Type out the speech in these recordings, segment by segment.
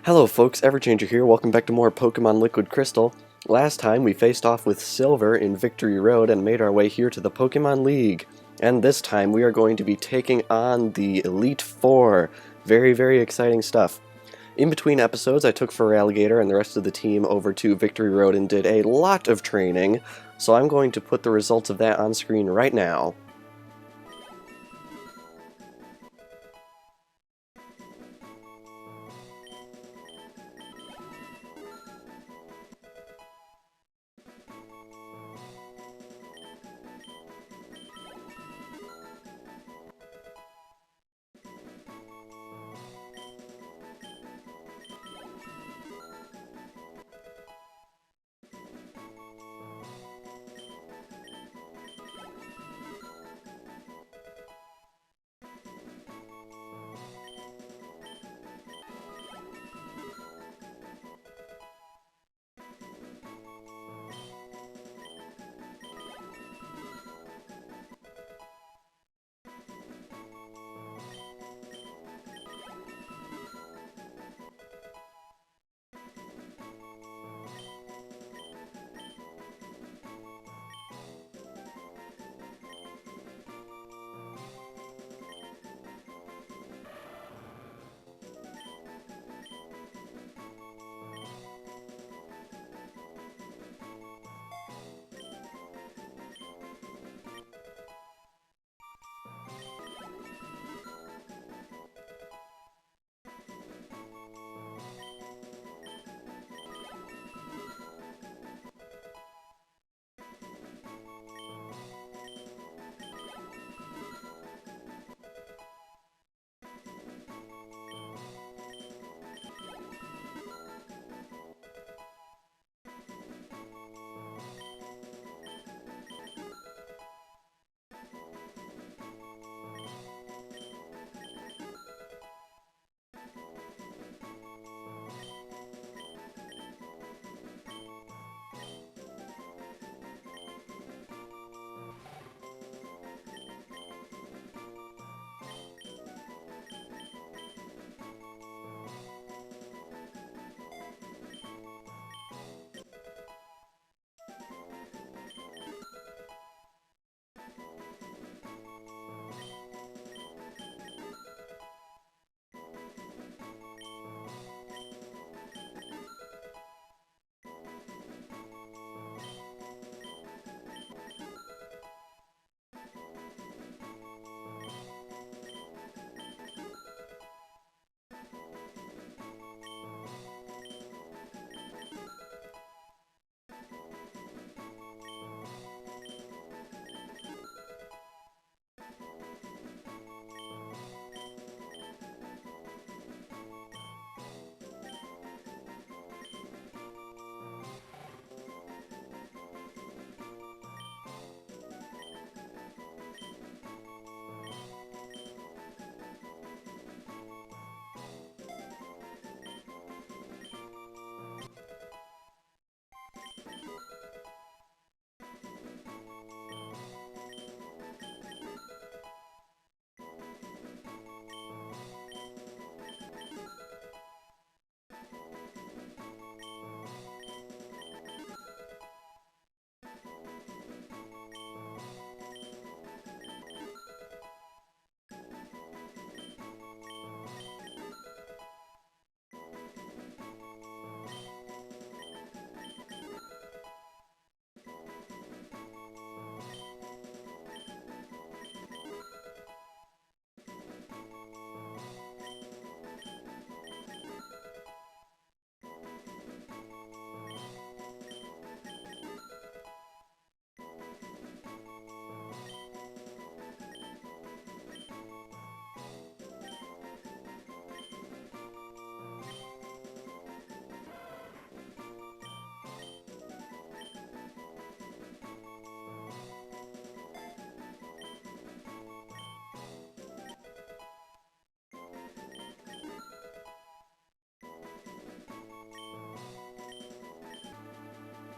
Hello folks, Everchanger here, welcome back to more Pokémon Liquid Crystal. Last time we faced off with Silver in Victory Road and made our way here to the Pokémon League. And this time we are going to be taking on the Elite Four. Very exciting stuff. In between episodes I took Feraligatr and the rest of the team over to Victory Road and did a lot of training, so I'm going to put the results of that on screen right now.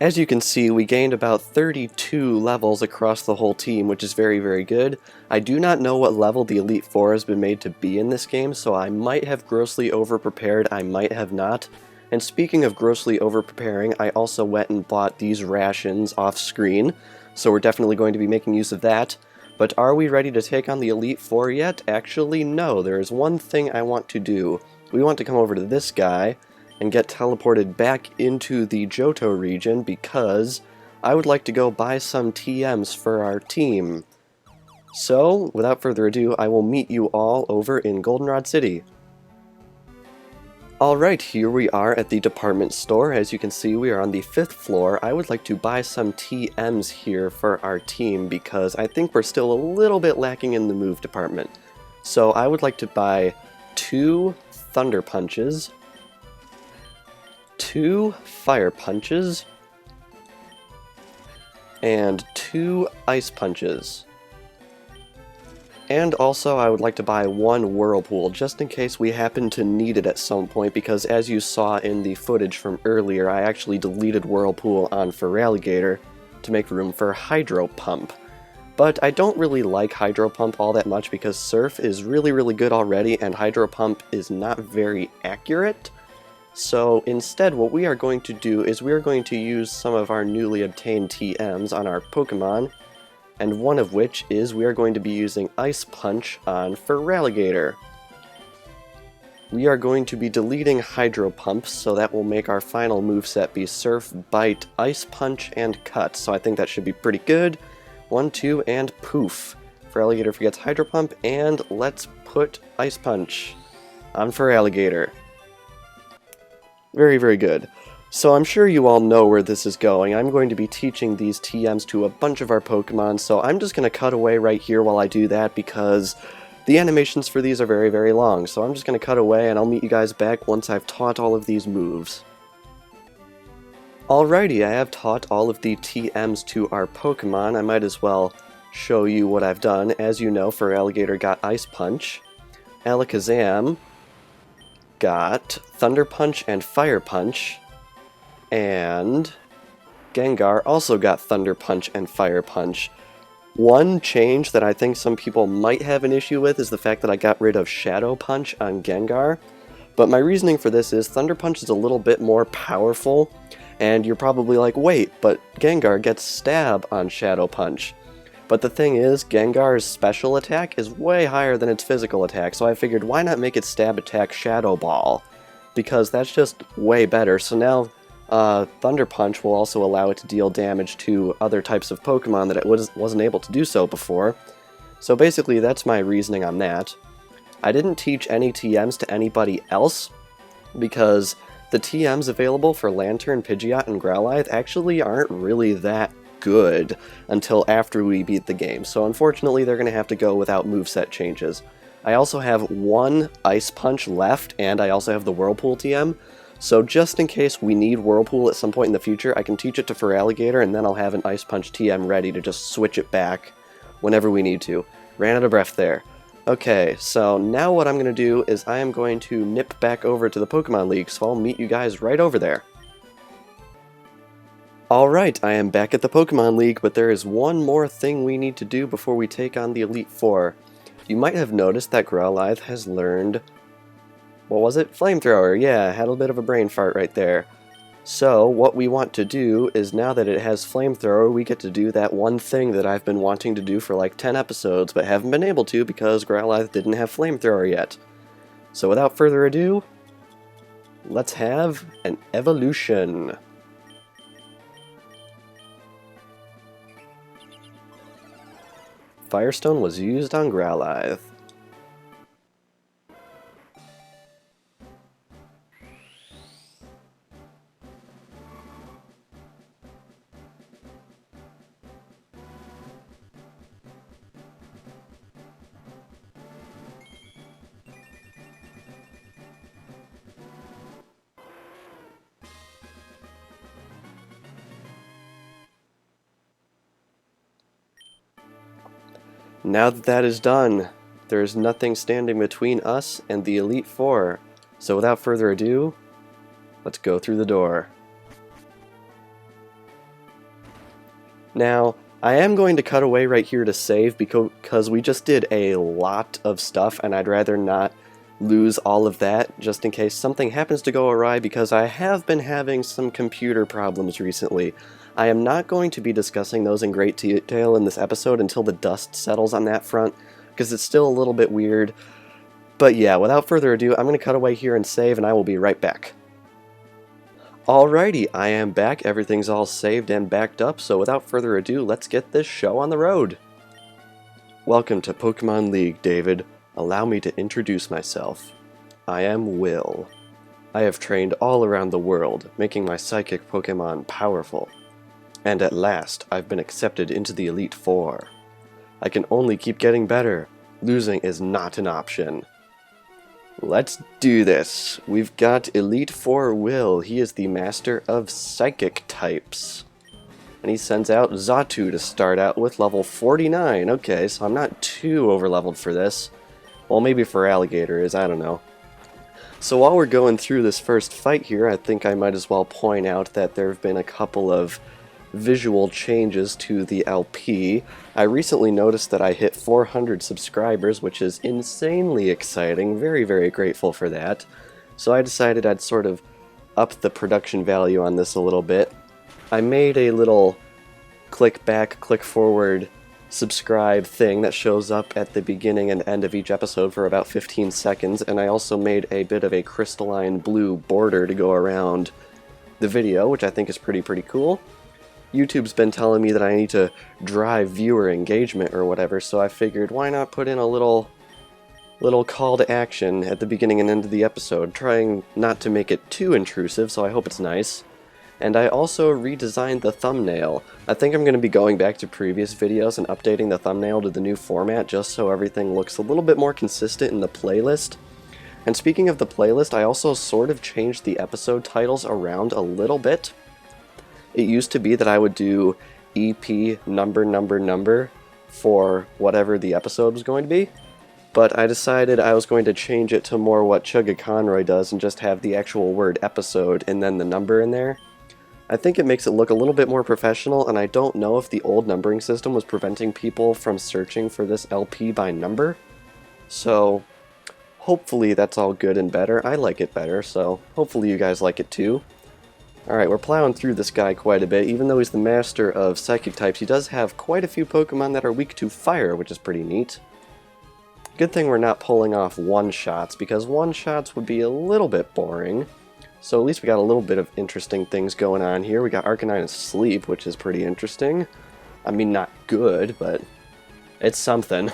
As you can see, we gained about 32 levels across the whole team, which is very, very good. I do not know what level the Elite Four has been made to be in this game, so I might have grossly over-prepared, I might have not. And speaking of grossly over-preparing, I also went and bought these rations off-screen, so we're definitely going to be making use of that. But are we ready to take on the Elite Four yet? Actually, no. There is one thing I want to do. We want to come over to this guy and get teleported back into the Johto region because I would like to go buy some TMs for our team. So, without further ado, I will meet you all over in Goldenrod City. Alright, here we are at the department store. As you can see, we are on the 5th floor. I would like to buy some TMs here for our team because I think we're still a little bit lacking in the move department. So I would like to buy 2 Thunder Punches, 2 Fire Punches, and 2 Ice Punches. And also I would like to buy 1 Whirlpool, just in case we happen to need it at some point, because as you saw in the footage from earlier, I actually deleted Whirlpool on FireRed to make room for Hydro Pump. But I don't really like Hydro Pump all that much because Surf is really, really good already, and Hydro Pump is not very accurate. So instead, what we are going to do is we are going to use some of our newly obtained TMs on our Pokemon, and one of which is we are going to be using Ice Punch on FireRed. We are going to be deleting Hydro Pump, so that will make our final moveset be Surf, Bite, Ice Punch, and Cut. So I think that should be pretty good. 1, 2, and poof. FireRed forgets Hydro Pump, and let's put Ice Punch on FireRed. Very, very good. So I'm sure you all know where this is going. I'm going to be teaching these TMs to a bunch of our Pokemon, so I'm just going to cut away right here while I do that because the animations for these are very, very long. So I'm just going to cut away and I'll meet you guys back once I've taught all of these moves. Alrighty, I have taught all of the TMs to our Pokemon. I might as well show you what I've done. As you know, FireRed got Ice Punch, Alakazam got Thunder Punch and Fire Punch, and Gengar also got Thunder Punch and Fire Punch. One change that I think some people might have an issue with is the fact that I got rid of Shadow Punch on Gengar, but my reasoning for this is Thunder Punch is a little bit more powerful, and you're probably like, wait, but Gengar gets Stab on Shadow Punch. But the thing is, Gengar's special attack is way higher than its physical attack, so I figured why not make its stab attack Shadow Ball? Because that's just way better. So now Thunder Punch will also allow it to deal damage to other types of Pokemon that it wasn't able to do so before. So basically that's my reasoning on that. I didn't teach any TMs to anybody else, because the TMs available for Lantern, Pidgeot, and Growlithe actually aren't really that good until after we beat the game, so unfortunately they're going to have to go without moveset changes. I also have 1 Ice Punch left, and I also have the Whirlpool TM, so just in case we need Whirlpool at some point in the future, I can teach it to FireRed, and then I'll have an Ice Punch TM ready to just switch it back whenever we need to. Ran out of breath there. Okay, so now what I'm going to do is I am going to nip back over to the Pokemon League, so I'll meet you guys right over there. Alright, I am back at the Pokemon League, but there is one more thing we need to do before we take on the Elite Four. You might have noticed that Growlithe has learned... what was it? Flamethrower, yeah, had a bit of a brain fart right there. So, what we want to do is now that it has Flamethrower, we get to do that one thing that I've been wanting to do for like 10 episodes, but haven't been able to because Growlithe didn't have Flamethrower yet. So without further ado, let's have an evolution. Firestone was used on Growlithe. Now that that is done, there is nothing standing between us and the Elite Four. So without further ado, let's go through the door. Now, I am going to cut away right here to save because we just did a lot of stuff and I'd rather not lose all of that just in case something happens to go awry, because I have been having some computer problems recently. I am not going to be discussing those in great detail in this episode until the dust settles on that front, because it's still a little bit weird. But yeah, without further ado, I'm going to cut away here and save, and I will be right back. Alrighty, I am back. Everything's all saved and backed up, so without further ado, let's get this show on the road. Welcome to Pokemon League, David. Allow me to introduce myself. I am Will. I have trained all around the world, making my psychic Pokemon powerful. And at last, I've been accepted into the Elite Four. I can only keep getting better. Losing is not an option. Let's do this. We've got Elite Four Will. He is the master of psychic types. And he sends out Xatu to start out with, level 49. Okay, so I'm not too overleveled for this. Well, maybe for Alligator is, I don't know. So while we're going through this first fight here, I think I might as well point out that there have been a couple of visual changes to the LP. I recently noticed that I hit 400 subscribers, which is insanely exciting. Very, very grateful for that. So I decided I'd sort of up the production value on this a little bit. I made a little click back, click forward subscribe thing that shows up at the beginning and end of each episode for about 15 seconds, and I also made a bit of a crystalline blue border to go around the video, which I think is pretty cool. YouTube's been telling me that I need to drive viewer engagement or whatever, so I figured why not put in a little call to action at the beginning and end of the episode, trying not to make it too intrusive, so I hope it's nice. And I also redesigned the thumbnail. I think I'm going to be going back to previous videos and updating the thumbnail to the new format just so everything looks a little bit more consistent in the playlist. And speaking of the playlist, I also sort of changed the episode titles around a little bit. It used to be that I would do EP number for whatever the episode was going to be, but I decided I was going to change it to more what Chugga Conroy does and just have the actual word episode and then the number in there. I think it makes it look a little bit more professional, and I don't know if the old numbering system was preventing people from searching for this LP by number. So hopefully that's all good and better. I like it better, so hopefully you guys like it too. Alright, we're plowing through this guy quite a bit. Even though he's the master of psychic types, he does have quite a few Pokemon that are weak to fire, which is pretty neat. Good thing we're not pulling off one-shots, because one-shots would be a little bit boring. So at least we got a little bit of interesting things going on here. We got Arcanine asleep, which is pretty interesting. I mean, not good, but it's something.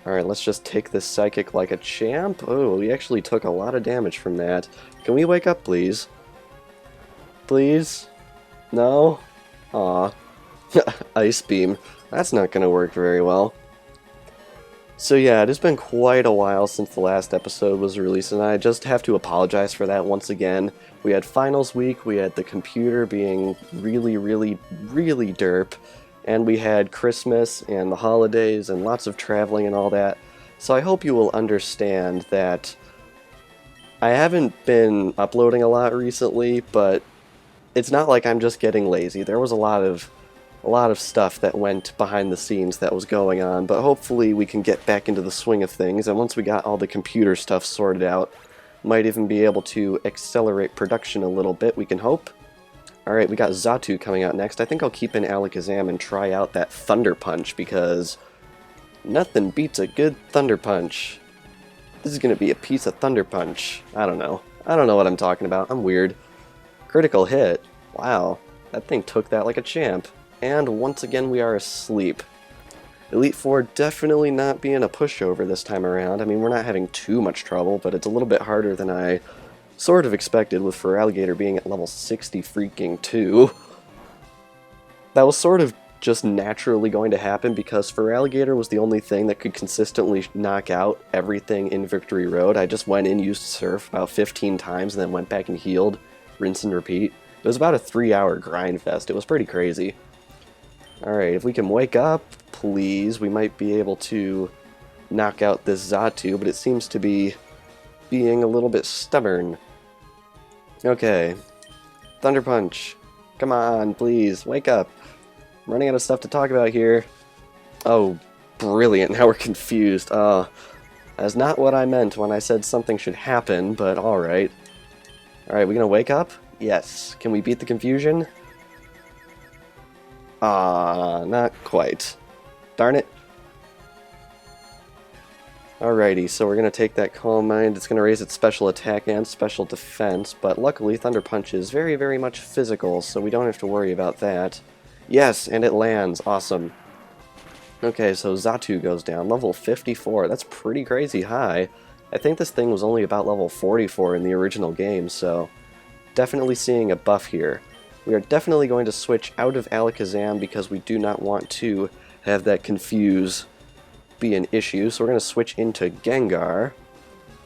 Alright, let's just take this Psychic like a champ. Oh, we actually took a lot of damage from that. Can we wake up, please? Please? No? Aw. Ice Beam. That's not going to work very well. So yeah, it has been quite a while since the last episode was released, and I just have to apologize for that once again. We had finals week, we had the computer being really derp, and we had Christmas and the holidays and lots of traveling and all that. So I hope you will understand that I haven't been uploading a lot recently, but it's not like I'm just getting lazy. There was a lot of stuff that went behind the scenes that was going on, but hopefully we can get back into the swing of things, and once we got all the computer stuff sorted out, might even be able to accelerate production a little bit, we can hope. Alright, we got Xatu coming out next. I think I'll keep in Alakazam and try out that Thunder Punch, because nothing beats a good Thunder Punch. This is going to be a piece of Thunder Punch. I don't know. I don't know what I'm talking about. I'm weird. Critical hit. Wow. That thing took that like a champ. And once again we are asleep. Elite Four definitely not being a pushover this time around. I mean, we're not having too much trouble, but it's a little bit harder than I sort of expected, with Feraligatr being at level 60 freaking 2. That was sort of just naturally going to happen because Feraligatr was the only thing that could consistently knock out everything in Victory Road. I just went in, used Surf about 15 times, and then went back and healed, rinse and repeat. It was about a 3-hour grind fest. It was pretty crazy. Alright, if we can wake up, please, we might be able to knock out this Xatu, but it seems to be being a little bit stubborn. Okay. Thunder Punch. Come on, please, wake up. I'm running out of stuff to talk about here. Oh, brilliant, now we're confused. That's not what I meant when I said something should happen, but alright. Alright, we gonna wake up? Yes. Can we beat the confusion? Not quite. Darn it. Alrighty, so we're going to take that Calm Mind. It's going to raise its special attack and special defense, but luckily Thunder Punch is very, very much physical, so we don't have to worry about that. Yes, and it lands. Awesome. Okay, so Xatu goes down. Level 54. That's pretty crazy high. I think this thing was only about level 44 in the original game, so definitely seeing a buff here. We are definitely going to switch out of Alakazam because we do not want to have that confuse be an issue, so we're going to switch into Gengar,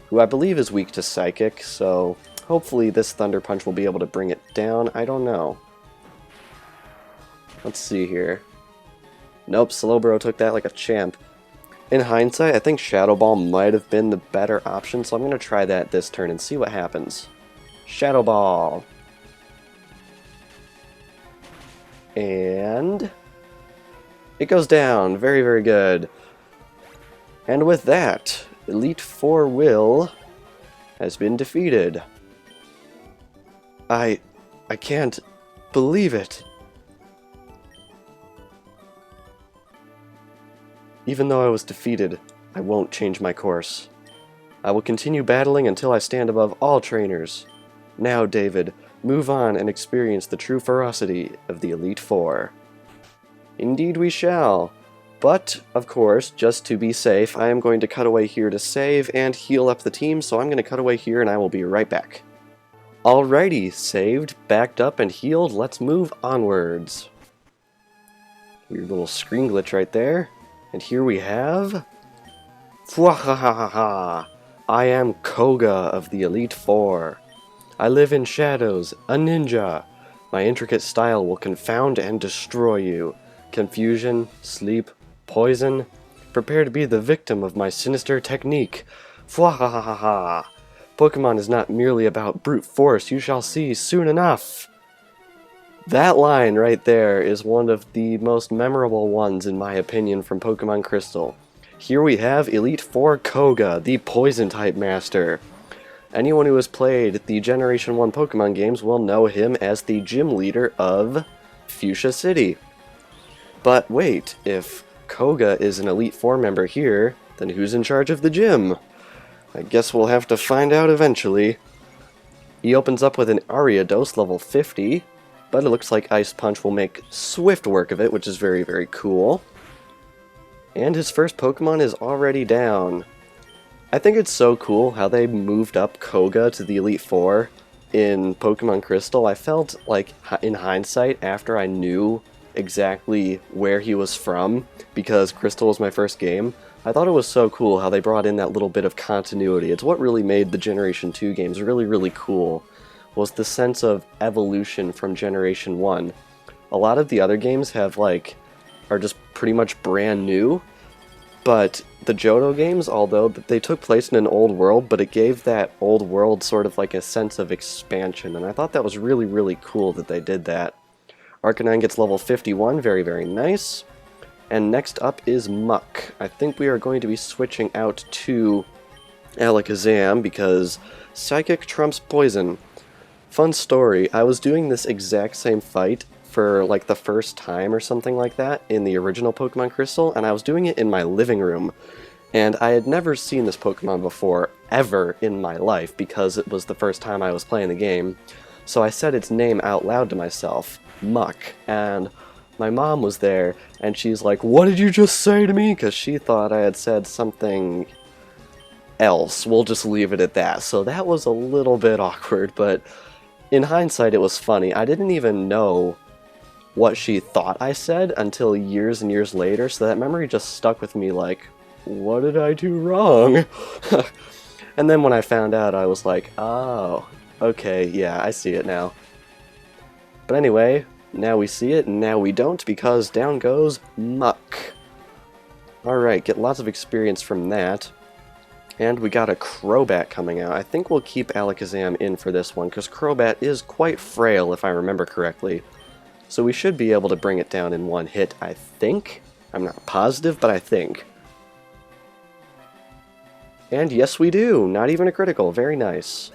who I believe is weak to Psychic, so hopefully this Thunder Punch will be able to bring it down. I don't know. Let's see here. Nope, Slowbro took that like a champ. In hindsight, I think Shadow Ball might have been the better option, so I'm going to try that this turn and see what happens. Shadow Ball. And it goes down. Very, very good. And with that, Elite Four Will has been defeated. I can't believe it. Even though I was defeated, I won't change my course. I will continue battling until I stand above all trainers. Now, David, move on and experience the true ferocity of the Elite Four. Indeed we shall. But, of course, just to be safe, I am going to cut away here to save and heal up the team, so I'm going to cut away here and I will be right back. Alrighty, saved, backed up, and healed, let's move onwards. Weird little screen glitch right there. And here we have... Fwahahaha! I am Koga of the Elite Four. I live in shadows, a ninja. My intricate style will confound and destroy you. Confusion, sleep, poison. Prepare to be the victim of my sinister technique. Fwahahaha! Pokemon is not merely about brute force, you shall see soon enough. That line right there is one of the most memorable ones, in my opinion, from Pokémon Crystal. Here we have Elite Four Koga, the Poison-type Master. Anyone who has played the Generation 1 Pokemon games will know him as the gym leader of Fuchsia City. But wait, if Koga is an Elite Four member here, then who's in charge of the gym? I guess we'll have to find out eventually. He opens up with an Ariados level 50, but it looks like Ice Punch will make swift work of it, which is very, very cool. And his first Pokemon is already down. I think it's so cool how they moved up Koga to the Elite Four in Pokemon Crystal. I felt like, in hindsight, after I knew exactly where he was from, because Crystal was my first game, I thought it was so cool how they brought in that little bit of continuity. It's what really made the Generation 2 games really, really cool, was the sense of evolution from Generation 1. A lot of the other games are just pretty much brand new, but the Johto games, although they took place in an old world, but it gave that old world sort of like a sense of expansion, and I thought that was really, really cool that they did that. Arcanine gets level 51, very, very nice. And next up is Muck. I think we are going to be switching out to Alakazam because Psychic trumps Poison. Fun story, I was doing this exact same fight for like the first time or something like that in the original Pokemon Crystal, and I was doing it in my living room. And I had never seen this Pokemon before, ever in my life, because it was the first time I was playing the game. So I said its name out loud to myself, Muck, and my mom was there, and she's like, "What did you just say to me?" Because she thought I had said something else. We'll just leave it at that. So that was a little bit awkward, but in hindsight it was funny. I didn't even know what she thought I said until years and years later, so that memory just stuck with me like, what did I do wrong? And then when I found out, I was like, oh, okay, yeah, I see it now. But anyway, now we see it, and now we don't, because down goes Muck. Alright, get lots of experience from that. And we got a Crobat coming out. I think we'll keep Alakazam in for this one, because Crobat is quite frail, if I remember correctly. So we should be able to bring it down in one hit, I think. I'm not positive, but I think. And yes, we do! Not even a critical. Very nice.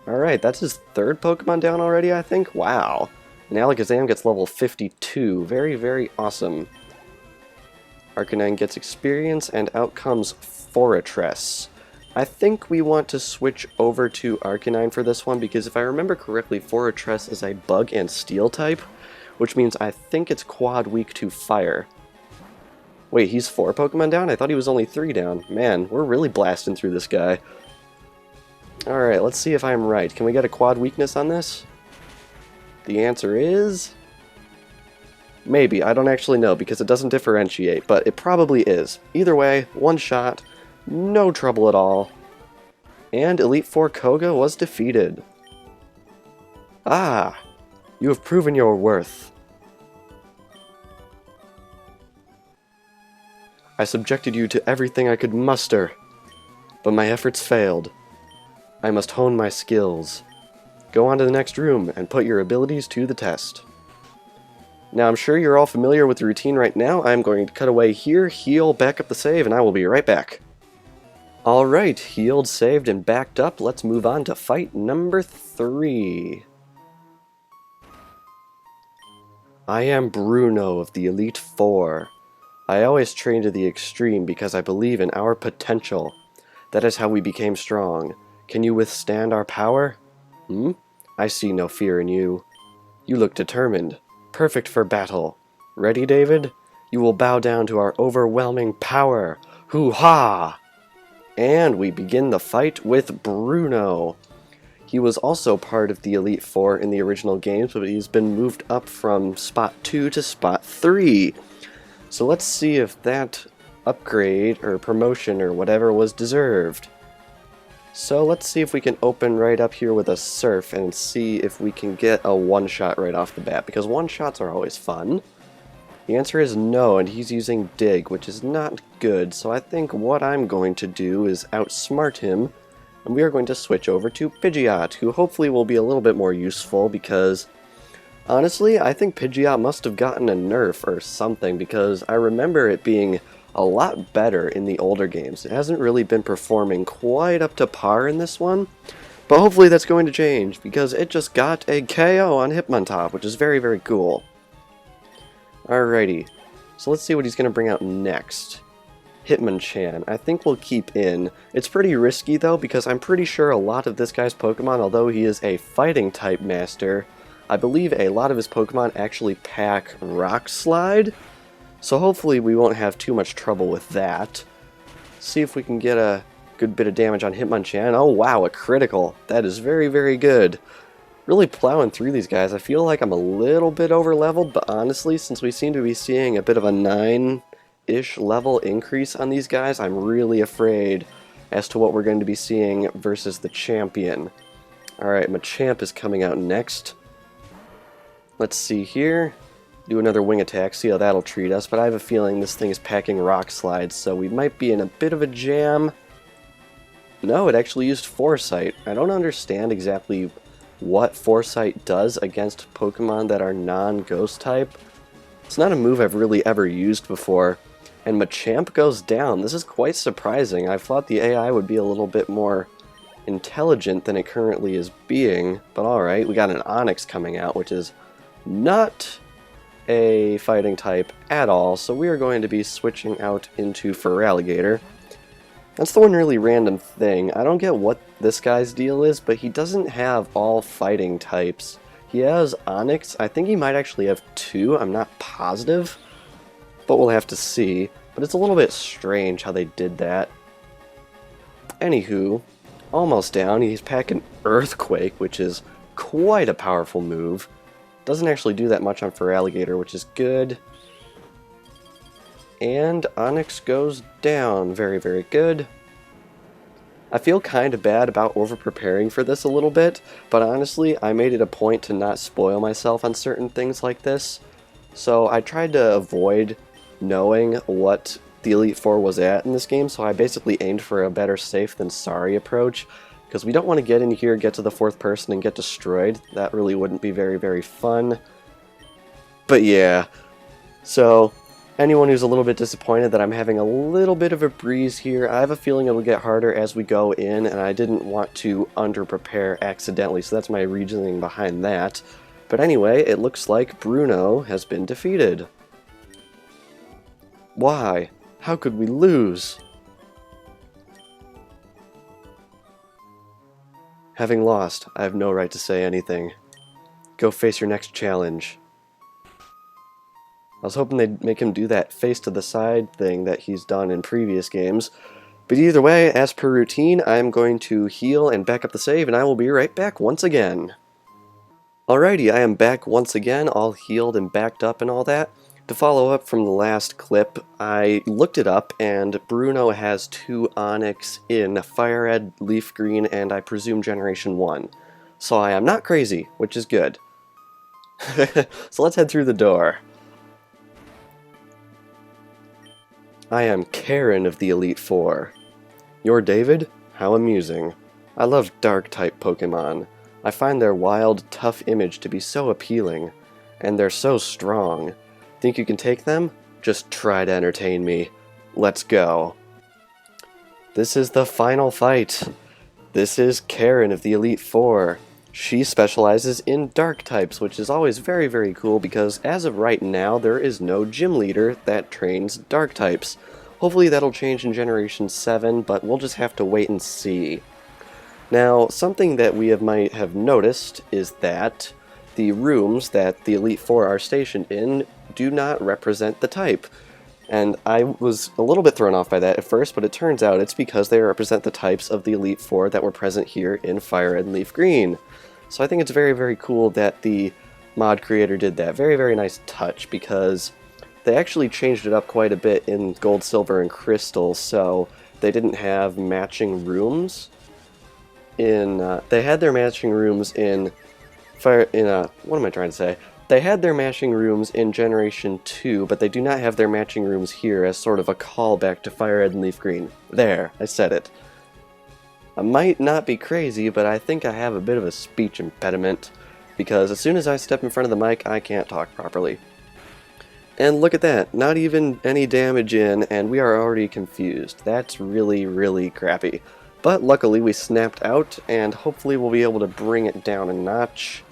Alright, that's his third Pokemon down already, I think? Wow. And Alakazam gets level 52. Very, very awesome. Arcanine gets experience, and out comes Forretress. I think we want to switch over to Arcanine for this one, because if I remember correctly, Forretress is a Bug and Steel type, which means I think it's quad weak to Fire. Wait, he's 4 Pokemon down? I thought he was only 3 down. Man, we're really blasting through this guy. Alright, let's see if I'm right. Can we get a quad weakness on this? The answer is... maybe. I don't actually know because it doesn't differentiate, but it probably is. Either way, one shot, no trouble at all. And Elite Four Koga was defeated. Ah! You have proven your worth. I subjected you to everything I could muster, but my efforts failed. I must hone my skills. Go on to the next room and put your abilities to the test. Now I'm sure you're all familiar with the routine right now. I'm going to cut away here, heal, back up the save, and I will be right back. Alright, healed, saved, and backed up. Let's move on to fight number 3. I am Bruno of the Elite Four. I always train to the extreme because I believe in our potential. That is how we became strong. Can you withstand our power? I see no fear in you. You look determined. Perfect for battle. Ready, David? You will bow down to our overwhelming power. Hoo-ha! And we begin the fight with Bruno. He was also part of the Elite Four in the original games, but he's been moved up from Spot 2 to Spot 3. So let's see if that upgrade or promotion or whatever was deserved. So let's see if we can open right up here with a Surf and see if we can get a one-shot right off the bat, because one-shots are always fun. The answer is no, and he's using Dig, which is not good, so I think what I'm going to do is outsmart him, and we are going to switch over to Pidgeot, who hopefully will be a little bit more useful, because honestly, I think Pidgeot must have gotten a nerf or something, because I remember it being a lot better in the older games. It hasn't really been performing quite up to par in this one, but hopefully that's going to change, because it just got a KO on Hitmontop, which is very, very cool. Alrighty, so let's see what he's going to bring out next. Hitmonchan, I think we'll keep in. It's pretty risky though, because I'm pretty sure a lot of this guy's Pokemon, although he is a fighting type master, I believe a lot of his Pokemon actually pack Rock Slide, so hopefully we won't have too much trouble with that. See if we can get a good bit of damage on Hitmonchan. Oh wow, a critical. That is very, very good. Really plowing through these guys. I feel like I'm a little bit over leveled, but honestly, since we seem to be seeing a bit of a 9-ish level increase on these guys, I'm really afraid as to what we're going to be seeing versus the champion. Alright, Machamp is coming out next. Let's see here. Do another wing attack, see how that'll treat us, but I have a feeling this thing is packing Rock Slides, so we might be in a bit of a jam. No, it actually used Foresight. I don't understand exactly what Foresight does against Pokemon that are non-Ghost type. It's not a move I've really ever used before, and Machamp goes down. This is quite surprising. I thought the AI would be a little bit more intelligent than it currently is being, but alright, we got an Onix coming out, which is not a fighting type at all, so we are going to be switching out into Feraligatr. That's the one really random thing. I don't get what this guy's deal is, but he doesn't have all fighting types. He has Onix. I think he might actually have 2. I'm not positive, but we'll have to see. But it's a little bit strange how they did that. Anywho, almost down. He's packing Earthquake, which is quite a powerful move. Doesn't actually do that much on Feraligatr, which is good. And Onix goes down. Very, very good. I feel kind of bad about over-preparing for this a little bit, but honestly, I made it a point to not spoil myself on certain things like this. So I tried to avoid knowing what the Elite Four was at in this game, so I basically aimed for a better safe than sorry approach, because we don't want to get in here, get to the 4th person, and get destroyed. That really wouldn't be very, very fun. But yeah, so anyone who's a little bit disappointed that I'm having a little bit of a breeze here, I have a feeling it'll get harder as we go in, and I didn't want to under-prepare accidentally, so that's my reasoning behind that. But anyway, it looks like Bruno has been defeated. Why? How could we lose? Having lost, I have no right to say anything. Go face your next challenge. I was hoping they'd make him do that face to the side thing that he's done in previous games. But either way, as per routine, I'm going to heal and back up the save, and I will be right back once again. Alrighty, I am back once again, all healed and backed up and all that. To follow up from the last clip, I looked it up, and Bruno has 2 Onyx in FireRed, Leaf Green, and I presume Generation 1. So I am not crazy, which is good. So let's head through the door. I am Karen of the Elite Four. You're David? How amusing. I love Dark-type Pokemon. I find their wild, tough image to be so appealing. And they're so strong. Think you can take them? Just try to entertain me. Let's go. This is the final fight. This is Karen of the Elite Four. She specializes in dark types, which is always very, very cool because as of right now, there is no gym leader that trains dark types. Hopefully that'll change in Generation 7, but we'll just have to wait and see. Now, something that we might have noticed is that the rooms that the Elite Four are stationed in do not represent the type. And I was a little bit thrown off by that at first, but it turns out it's because they represent the types of the Elite Four that were present here in FireRed and Leaf Green. So I think it's very, very cool that the mod creator did that. Very, very nice touch, because they actually changed it up quite a bit in Gold, Silver, and Crystal, so they didn't have matching rooms in, they had their matching rooms in what am I trying to say? They had their matching rooms in Generation 2, but they do not have their matching rooms here as sort of a callback to FireRed and Leaf Green. There, I said it. I might not be crazy, but I think I have a bit of a speech impediment, because as soon as I step in front of the mic, I can't talk properly. And look at that, not even any damage in, and we are already confused. That's really, really crappy. But luckily we snapped out, and hopefully we'll be able to bring it down a notch.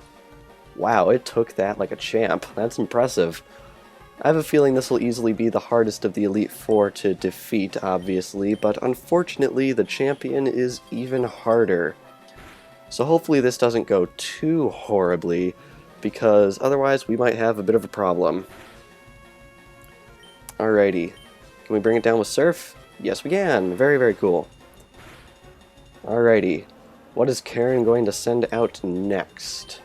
Wow, it took that like a champ. That's impressive. I have a feeling this will easily be the hardest of the Elite Four to defeat, obviously, but unfortunately the champion is even harder. So hopefully this doesn't go too horribly, because otherwise we might have a bit of a problem. Alrighty. Can we bring it down with Surf? Yes we can. Very, very cool. Alrighty. What is Karen going to send out next?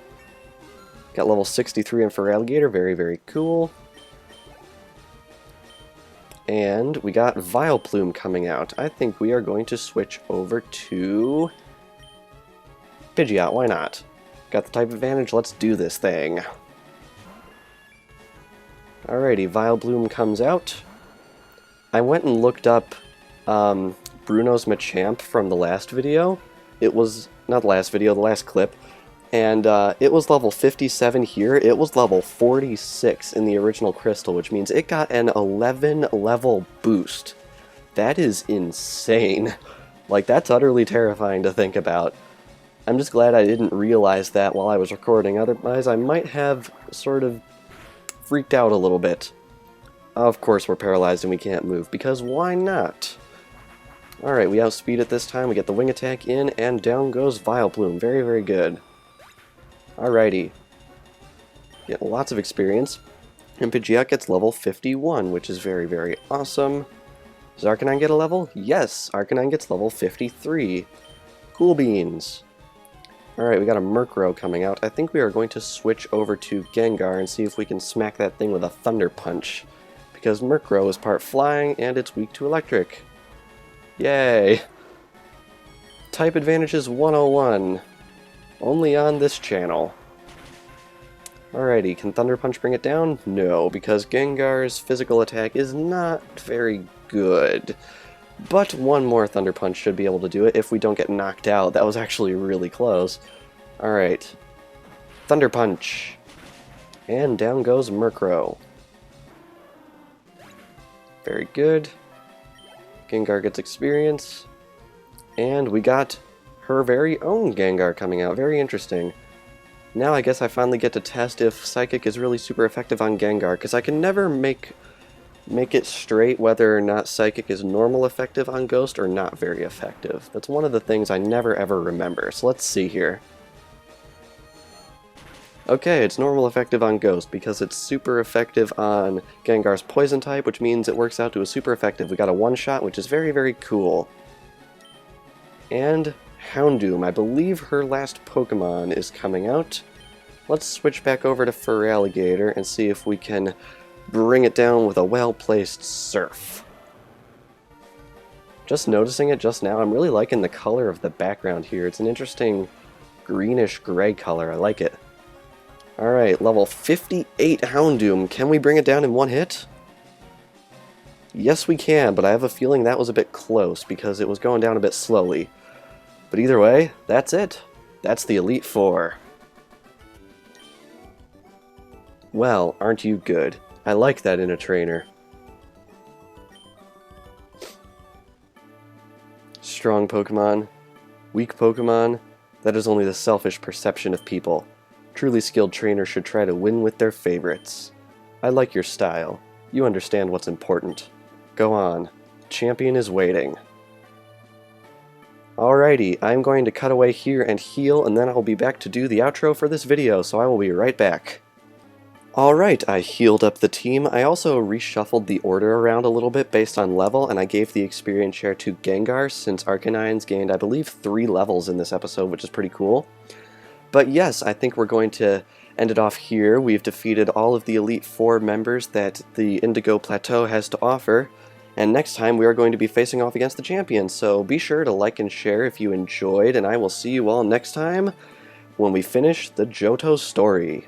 Got level 63 in Feraligatr. Very, very cool. And we got Vileplume coming out. I think we are going to switch over to Pidgeot. Why not? Got the type advantage. Let's do this thing. Alrighty, Vileplume comes out. I went and looked up Bruno's Machamp from the last video. It was, not the last video, the last clip. And it was level 57 here. It was level 46 in the original Crystal, which means it got an 11 level boost. That is insane. Like, that's utterly terrifying to think about. I'm just glad I didn't realize that while I was recording, otherwise I might have sort of freaked out a little bit. Of course we're paralyzed and we can't move, because why not? Alright, we outspeed it this time, we get the wing attack in, and down goes Vileplume. Very, very good. Alrighty. Get lots of experience. And Pidgeot gets level 51, which is very, very awesome. Does Arcanine get a level? Yes! Arcanine gets level 53. Cool beans. Alright, we got a Murkrow coming out. I think we are going to switch over to Gengar and see if we can smack that thing with a Thunder Punch. Because Murkrow is part flying and it's weak to electric. Yay! Type Advantages 101. Only on this channel. Alrighty, can Thunder Punch bring it down? No, because Gengar's physical attack is not very good. But one more Thunder Punch should be able to do it if we don't get knocked out. That was actually really close. Alright. Thunder Punch. And down goes Murkrow. Very good. Gengar gets experience. And we got her very own Gengar coming out. Very interesting. Now I guess I finally get to test if Psychic is really super effective on Gengar, because I can never make it straight whether or not Psychic is normal effective on Ghost or not very effective. That's one of the things I never ever remember. So let's see here. Okay, it's normal effective on Ghost because it's super effective on Gengar's Poison type, which means it works out to a super effective. We got a one-shot, which is very, very cool. And Houndoom, I believe her last Pokemon is coming out. Let's switch back over to Feraligatr and see if we can bring it down with a well-placed Surf. Just noticing it just now, I'm really liking the color of the background here. It's an interesting greenish-gray color. I like it. Alright, level 58 Houndoom. Can we bring it down in one hit? Yes, we can, but I have a feeling that was a bit close because it was going down a bit slowly. But either way, that's it. That's the Elite Four. Well, aren't you good? I like that in a trainer. Strong Pokemon, weak Pokemon, that is only the selfish perception of people. Truly skilled trainers should try to win with their favorites. I like your style. You understand what's important. Go on. Champion is waiting. Alrighty, I'm going to cut away here and heal, and then I'll be back to do the outro for this video, so I will be right back. Alright, I healed up the team. I also reshuffled the order around a little bit based on level, and I gave the experience share to Gengar since Arcanine's gained, I believe, 3 levels in this episode, which is pretty cool. But yes, I think we're going to end it off here. We've defeated all of the Elite Four members that the Indigo Plateau has to offer. And next time we are going to be facing off against the champion, so be sure to like and share if you enjoyed, and I will see you all next time when we finish the Johto story.